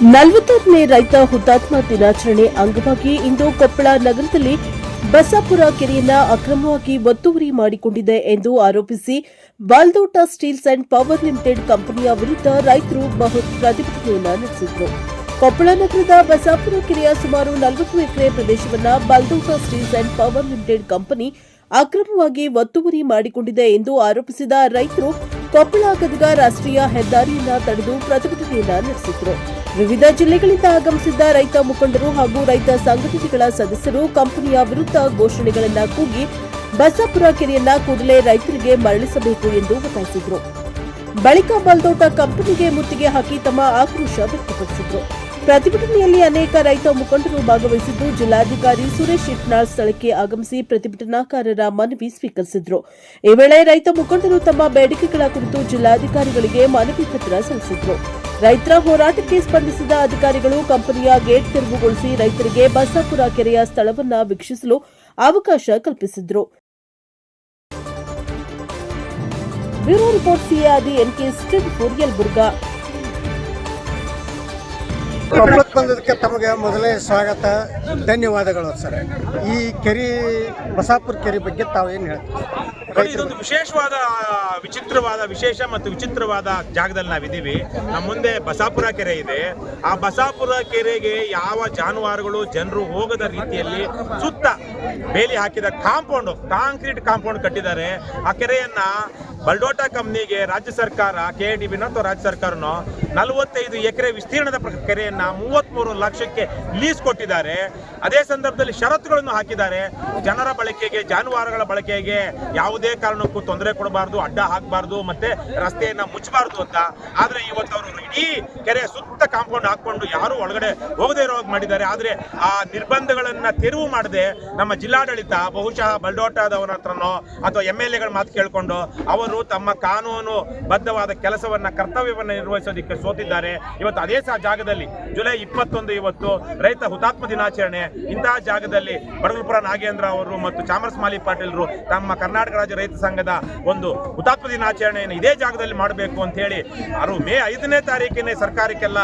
40ನೇ ರೈತ ಹುತಾತ್ಮ ದಿನಾಚರಣೆ ಅಂಗವಾಗಿ ಇಂದು ಕೊಪ್ಪಳ ನಗರದಲ್ಲಿ ಬಸಾಪುರ ಕೆರೆಯನ್ನ ಅಕ್ರಮವಾಗಿ ಒತ್ತುವರಿ ಮಾಡಿಕೊಂಡಿದೆ ಎಂದು ಆರೋಪಿಸಿ ಬಾಲ್ದೋಟ ಸ್ಟೀಲ್ಸ್ ಅಂಡ್ ಪವರ್ ಲಿಮಿಟೆಡ್ ಕಂಪನಿಯ ವಿರುದ್ಧ ರೈತರು ಪ್ರತಿಭಟನೆಯನ್ನು ನಡೆಸಿದರು. ಕೊಪ್ಪಳ ನಗರದ ಬಸಾಪುರ ಕೆರೆಯ ಸುಮಾರು 40 ಎಕರೆ ಪ್ರದೇಶವನ್ನು Baldota steels and power limited company ಅಕ್ರಮವಾಗಿ ಒತ್ತುವರಿ ಮಾಡಿಕೊಂಡಿದೆ ಎಂದು ಆರೋಪಿಸಿದ ರೈತರು ಕೊಪ್ಪಳ ಗದಗ ರಾಷ್ಟ್ರೀಯ ಹೆದ್ದಾರಿಯನ್ನ ತಡೆದು ಪ್ರತಿಭಟನೆಯನ್ನ ನಡೆಸಿದರು. ವಿವಿಧ ಜಿಲ್ಲೆಗಳಿಂದ ಆಗಮಿಸಿದ್ದ ರೈತ ಮುಖಂಡರು ಹಾಗೂ ರೈತ ಸಂಘಟನೆಗಳ ಸದಸ್ಯರು ಕಂಪನಿಯ ವಿರುದ್ಧ ಘೋಷಣೆಗಳನ್ನು ಕೂಗಿ ಬಸಾಪುರ ಕೆರೆಯನ್ನ ಕೂಡಲೇ ರೈತರಿಗೆ ಮರಳಿಸಬೇಕು ಎಂದು ಒತ್ತಾಯಿಸಿದರು. ಬಳಿಕ ಬಾಲ್ದೋಟ ಕಂಪನಿಗೆ ಮುತ್ತಿಗೆ ಹಾಕಿ ತಮ್ಮ ಆಕ್ರೋಶ ವ್ಯಕ್ತಪಡಿಸಿದರು. ಪ್ರತಿಭಟನೆಯಲ್ಲಿ ಅನೇಕ ರೈತ ಮುಖಂಡರು ಭಾಗವಹಿಸಿದ್ದು ಜಿಲ್ಲಾಧಿಕಾರಿ ಸುರೇಶ್ ಇಟ್ನಾಳ್ ಸ್ಥಳಕ್ಕೆ ಆಗಮಿಸಿ ಪ್ರತಿಭಟನಾಕಾರರ ಮನವಿ ಸ್ವೀಕರಿಸಿದರು. ಈ ವೇಳೆ ರೈತ ಮುಖಂಡರು ತಮ್ಮ ಬೇಡಿಕೆಗಳ ಕುರಿತು ಜಿಲ್ಲಾಧಿಕಾರಿಗಳಿಗೆ ಮನವಿ ಪತ್ರ ಸಲ್ಲಿಸಿದರು. ರೈತರ ಹೋರಾಟಕ್ಕೆ ಸ್ಪಂದಿಸಿದ ಅಧಿಕಾರಿಗಳು ಕಂಪನಿಯ ಗೇಟ್ ತೆರವುಗೊಳಿಸಿ ರೈತರಿಗೆ ಬಸಾಪುರ ಕೆರೆಯ ಸ್ಥಳವನ್ನು ವೀಕ್ಷಿಸಲು ಅವಕಾಶ ಕಲ್ಪಿಸಿದರು. ಬ್ಯೂರೋ ರಿಪೋರ್ಟ್ ಸಿಆದಿ ಎನ್ಕೆ ಯಲಬುರ್ಗಾ. ಕೊಪ್ಪಳಕ್ಕೆ ಬಂದದಕ್ಕೆ ತಮಗೆ ಮೊದಲೇ ಸ್ವಾಗತ, ಧನ್ಯವಾದಗಳು ಸರ್. ಈ ಕೆರೆ ಬಸಾಪುರ ಕೆರೆ ಬಗ್ಗೆ ತಾವೇನು ಹೇಳ್ತೀವಿ? ಇದೊಂದು ವಿಶೇಷ ಮತ್ತು ವಿಚಿತ್ರವಾದ ಜಾಗದಲ್ಲಿ ನಾವಿದ್ದೀವಿ. ನಮ್ಮ ಮುಂದೆ ಬಸಾಪುರ ಕೆರೆ ಇದೆ. ಆ ಬಸಾಪುರ ಕೆರೆಗೆ ಯಾವ ಜಾನುವಾರುಗಳು ಜನರು ಹೋಗದ ರೀತಿಯಲ್ಲಿ ಸುತ್ತ ಬೇಲಿ ಹಾಕಿದ ಕಾಂಕ್ರೀಟ್ ಕಾಂಪೌಂಡ್ ಕಟ್ಟಿದ್ದಾರೆ. ಆ ಕೆರೆಯನ್ನ ಬಲ್ಡೋಟ ಕಂಪ್ನಿಗೆ ರಾಜ್ಯ ಸರ್ಕಾರ ಕೆಡಿಬಿನ ಅಥವಾ ರಾಜ್ಯ ಸರ್ಕಾರನೋ 45 ಎಕರೆ ವಿಸ್ತೀರ್ಣದ ಕೆರೆಯನ್ನ 33 ಲಕ್ಷಕ್ಕೆ ಲೀಸ್ ಕೊಟ್ಟಿದ್ದಾರೆ. ಅದೇ ಸಂದರ್ಭದಲ್ಲಿ ಷರತ್ತುಗಳನ್ನು ಹಾಕಿದ್ದಾರೆ. ಜನರ ಬಳಕೆಗೆ, ಜಾನುವಾರುಗಳ ಬಳಕೆಗೆ ಯಾವುದೇ ಕಾರಣಕ್ಕೂ ತೊಂದರೆ ಕೊಡಬಾರ್ದು, ಅಡ್ಡ ಹಾಕಬಾರ್ದು, ಮತ್ತೆ ರಸ್ತೆಯನ್ನ ಮುಚ್ಚಬಾರ್ದು ಅಂತ. ಆದ್ರೆ ಇವತ್ತು ಅವರು ಇಡೀ ಕೆರೆ ಸುತ್ತ ಕಾಂಪೌಂಡ್ ಹಾಕೊಂಡು ಯಾರು ಒಳಗಡೆ ಹೋಗದೇ ಇರೋ ಹಾಗೆ ಮಾಡಿದ್ದಾರೆ. ಆದ್ರೆ ಆ ನಿರ್ಬಂಧಗಳನ್ನ ತೆರವು ಮಾಡದೆ ನಮ್ಮ ಜಿಲ್ಲಾಡಳಿತ ಬಹುಶಃ ಬಲ್ಡೋಟದವರ ಹತ್ರನೋ ಅಥವಾ MLAಗಳ ಮಾತು ಕೇಳಿಕೊಂಡು ಅವರು ತಮ್ಮ ಕಾನೂನು ಬದ್ಧವಾದ ಕೆಲಸವನ್ನ, ಕರ್ತವ್ಯವನ್ನ ನಿರ್ವಹಿಸೋದಕ್ಕೆ ಸೋತಿದ್ದಾರೆ. ಇವತ್ತು ಅದೇ ಜಾಗದಲ್ಲಿ ಜುಲೈ 21 ಇವತ್ತು ರೈತ ಹುತಾತ್ಮ ದಿನಾಚರಣೆ. ಇಂತಹ ಜಾಗದಲ್ಲಿ ಬಡಗಲಪುರ ನಾಗೇಂದ್ರ ಅವರು ಮತ್ತು ಚಾಮರಸ್ ಮಾಲಿ ಪಾಟೀಲ್ರು ತಮ್ಮ ಕರ್ನಾಟಕ ರಾಜ್ಯ ರೈತ ಸಂಘದ ಒಂದು ಹುತಾತ್ಮ ದಿನಾಚರಣೆಯನ್ನು ಇದೇ ಜಾಗದಲ್ಲಿ ಮಾಡಬೇಕು ಅಂತ ಹೇಳಿ ಅವರು ಮೇ 5ನೇ ತಾರೀಕಿನೇ ಸರ್ಕಾರಕ್ಕೆಲ್ಲ,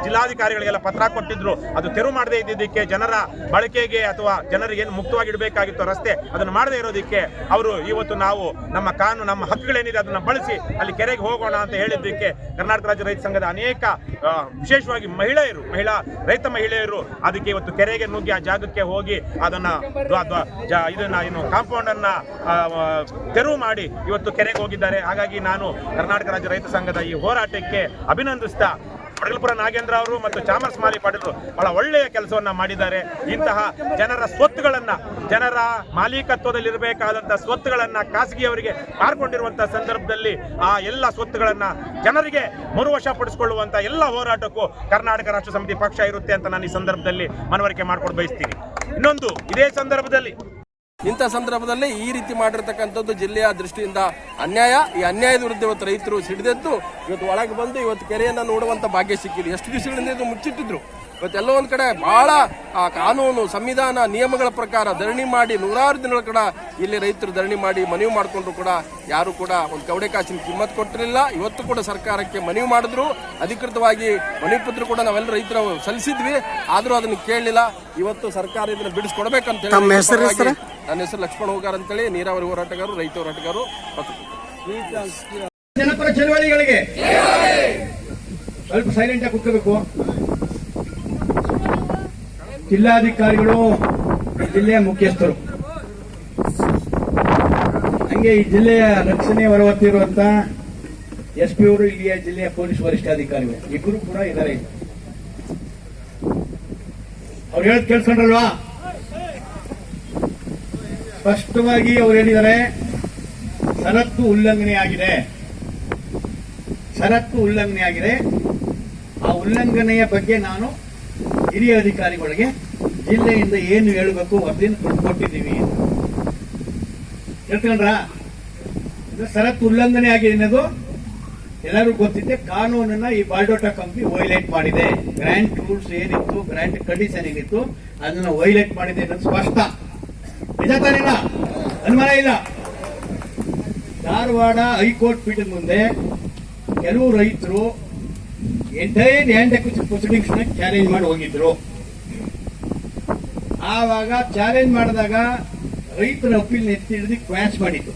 ಜಿಲ್ಲಾಧಿಕಾರಿಗಳಿಗೆಲ್ಲ ಪತ್ರ ಕೊಟ್ಟಿದ್ರು. ಅದು ತೆರವು ಮಾಡದೇ ಇದ್ದಿದ್ದಕ್ಕೆ, ಜನರ ಬಳಕೆಗೆ ಅಥವಾ ಜನರಿಗೆ ಏನು ಮುಕ್ತವಾಗಿ ಇಡಬೇಕಾಗಿತ್ತು ರಸ್ತೆ, ಅದನ್ನು ಮಾಡದೇ ಇರೋದಕ್ಕೆ ಅವರು ಇವತ್ತು ನಾವು ನಮ್ಮ ಕಾನೂನು, ನಮ್ಮ ಹಕ್ಕುಗಳೇನಿದೆ ಅದನ್ನು ಬಳಸಿ ಅಲ್ಲಿ ಕೆರೆಗೆ ಹೋಗೋಣ ಅಂತ ಹೇಳಿದ್ದಕ್ಕೆ ಕರ್ನಾಟಕ ರಾಜ್ಯ ರೈತ ಸಂಘದ ಅನೇಕ ವಿಶೇಷವಾಗಿ ರೈತ ಮಹಿಳೆಯರು ಅದಕ್ಕೆ ಇವತ್ತು ಕೆರೆಗೆ ನುಗ್ಗಿ ಆ ಜಾಗಕ್ಕೆ ಹೋಗಿ ಇದನ್ನ ಕಾಂಪೌಂಡ್ ಅನ್ನ ತೆರವು ಮಾಡಿ ಇವತ್ತು ಕೆರೆಗೆ ಹೋಗಿದ್ದಾರೆ. ಹಾಗಾಗಿ ನಾನು ಕರ್ನಾಟಕ ರಾಜ್ಯ ರೈತ ಸಂಘದ ಈ ಹೋರಾಟಕ್ಕೆ ಅಭಿನಂದಿಸ್ತಾ, ಬಡಗಲಪುರ ನಾಗೇಂದ್ರ ಅವರು ಮತ್ತು ಚಾಮರಸ್ ಮಾಲಿ ಪಾಟೀಲರು ಬಹಳ ಒಳ್ಳೆಯ ಕೆಲಸವನ್ನ ಮಾಡಿದ್ದಾರೆ. ಇಂತಹ ಜನರ ಸ್ವತ್ತುಗಳನ್ನ, ಜನರ ಮಾಲೀಕತ್ವದಲ್ಲಿರಬೇಕಾದಂತಹ ಸ್ವತ್ತುಗಳನ್ನ ಖಾಸಗಿಯವರಿಗೆ ಮಾರ್ಕೊಂಡಿರುವಂತಹ ಸಂದರ್ಭದಲ್ಲಿ ಆ ಎಲ್ಲ ಸ್ವತ್ತುಗಳನ್ನ ಜನರಿಗೆ ಮರುವಶಪಡಿಸಿಕೊಳ್ಳುವಂತ ಎಲ್ಲ ಹೋರಾಟಕ್ಕೂ ಕರ್ನಾಟಕ ರಾಷ್ಟ್ರ ಸಮಿತಿ ಪಕ್ಷ ಇರುತ್ತೆ ಅಂತ ನಾನು ಈ ಸಂದರ್ಭದಲ್ಲಿ ಮನವರಿಕೆ ಮಾಡ್ಕೊಂಡು ಬಯಸ್ತೀನಿ. ಇನ್ನೊಂದು, ಇದೇ ಸಂದರ್ಭದಲ್ಲಿ ಇಂಥ ಸಂದರ್ಭದಲ್ಲಿ ಈ ರೀತಿ ಮಾಡಿರ್ತಕ್ಕಂಥದ್ದು ಜಿಲ್ಲೆಯ ದೃಷ್ಟಿಯಿಂದ ಅನ್ಯಾಯ. ಈ ಅನ್ಯಾಯದ ವಿರುದ್ಧ ಇವತ್ತು ರೈತರು ಸಿಡಿದೆದ್ದು ಇವತ್ತು ಒಳಗೆ ಬಂದು ಇವತ್ತು ಕೆರೆಯನ್ನು ನೋಡುವಂಥ ಭಾಗ್ಯ ಸಿಕ್ಕಿದೆ. ಎಷ್ಟು ದಿವಸಗಳಿಂದ ಇದು ಮುಚ್ಚಿಟ್ಟಿದ್ರು. ಇವತ್ತೆಲ್ಲೋ ಒಂದು ಕಡೆ ಬಹಳ ಕಾನೂನು, ಸಂವಿಧಾನ, ನಿಯಮಗಳ ಪ್ರಕಾರ ಧರಣಿ ಮಾಡಿ ನೂರಾರು ದಿನಗಳ ಕೂಡ ಇಲ್ಲಿ ರೈತರು ಧರಣಿ ಮಾಡಿ ಮನವಿ ಮಾಡಿಕೊಂಡ್ರು ಕೂಡ ಯಾರು ಕೂಡ ಒಂದು ಕವಡೆ ಕಾಸಿನ ಕಿಮ್ಮತ್ ಕೊಟ್ಟಿರಲಿಲ್ಲ. ಇವತ್ತು ಕೂಡ ಸರ್ಕಾರಕ್ಕೆ ಮನವಿ ಮಾಡಿದ್ರು, ಅಧಿಕೃತವಾಗಿ ಮನವಿ ಪತ್ರ ಕೂಡ ನಾವೆಲ್ಲ ರೈತರು ಸಲ್ಲಿಸಿದ್ವಿ, ಆದರೂ ಅದನ್ನು ಕೇಳಲಿಲ್ಲ. ಇವತ್ತು ಸರ್ಕಾರ ಇದನ್ನು ಬಿಡಿಸ್ಕೊಡ್ಬೇಕಂತ ಹೇಳಿ ನನ್ನ ಹೆಸರು ಲಕ್ಷ್ಮಣ ಹೋಗಾರ್ ಅಂತೇಳಿ, ನೀರಾವರಿ ಹೋರಾಟಗಾರರು, ರೈತ ಹೋರಾಟಗಾರರು. ಜನಪರ ಚಳವಳಿಗಳಿಗೆ ಸ್ವಲ್ಪ ಸೈಲೆಂಟ್ ಆಗಿ ಕೂತ್ಕೋಬೇಕು. ಜಿಲ್ಲಾಧಿಕಾರಿಗಳು, ಜಿಲ್ಲೆಯ ಮುಖ್ಯಸ್ಥರು, ಹಂಗೆ ಈ ಜಿಲ್ಲೆಯ ರಕ್ಷಣೆ ಹೊರವತ್ತಿರುವಂತ SP ಅವರು, ಇಲ್ಲಿಯ ಜಿಲ್ಲೆಯ ಪೊಲೀಸ್ ವರಿಷ್ಠಾಧಿಕಾರಿಗಳು ಇಬ್ಬರು ಕೂಡ ಇದ್ದಾರೆ. ಅವ್ರು ಹೇಳದ್ ಕೇಳಿಸ್ಕೊಂಡ್ರಲ್ವಾ? ಸ್ಪಷ್ಟವಾಗಿ ಅವ್ರು ಹೇಳಿದ್ದಾರೆ, ಷರತ್ತು ಉಲ್ಲಂಘನೆ ಆಗಿದೆ. ಆ ಉಲ್ಲಂಘನೆಯ ಬಗ್ಗೆ ನಾನು ಹಿರಿಯ ಅಧಿಕಾರಿಗಳಿಗೆ ಜಿಲ್ಲೆಯಿಂದ ಏನು ಹೇಳಬೇಕು ವರದಿಯನ್ನು ಕೊಟ್ಟಿದ್ದೀವಿ. ಹೇಳ್ಕೊಂಡ್ರ? ಷರತ್ತು ಉಲ್ಲಂಘನೆ ಆಗಿದೆ ಅನ್ನೋದು ಎಲ್ಲರೂ ಗೊತ್ತಿದೆ. ಕಾನೂನನ್ನ ಈ ಬಾಲ್ಡೋಟ ಕಂಪನಿ ವೈಲೇಟ್ ಮಾಡಿದೆ. ಗ್ರಾಂಟ್ ರೂಲ್ಸ್ ಏನಿತ್ತು, ಗ್ರಾಂಟ್ ಕಂಡೀಷನ್ ಏನಿತ್ತು, ಅದನ್ನ ವೈಲೇಟ್ ಮಾಡಿದೆ ಅನ್ನೋದು ಸ್ಪಷ್ಟ. ನಿಜ ತಾನಿಲ್ಲ, ಅನುಮಾನ ಇಲ್ಲ. ಧಾರವಾಡ ಹೈಕೋರ್ಟ್ ಪೀಠದ ಮುಂದೆ ಕೆಲವು ರೈತರು ಎಂಟೈರ್ ಲ್ಯಾಂಡ್ ಅಕ್ವಿಸಿಷನ್ ಪ್ರೊಸೀಡಿಂಗ್ಸ್ ನ ಚಾಲೆಂಜ್ ಮಾಡಿ ಹೋಗಿದ್ರು. ಆವಾಗ ಚಾಲೆಂಜ್ ಮಾಡಿದಾಗ ರೈತರ ಅಪೀಲ್ ಎತ್ತಿ ಹಿಡಿದು ಕ್ವಾಶ್ ಮಾಡಿತ್ತು.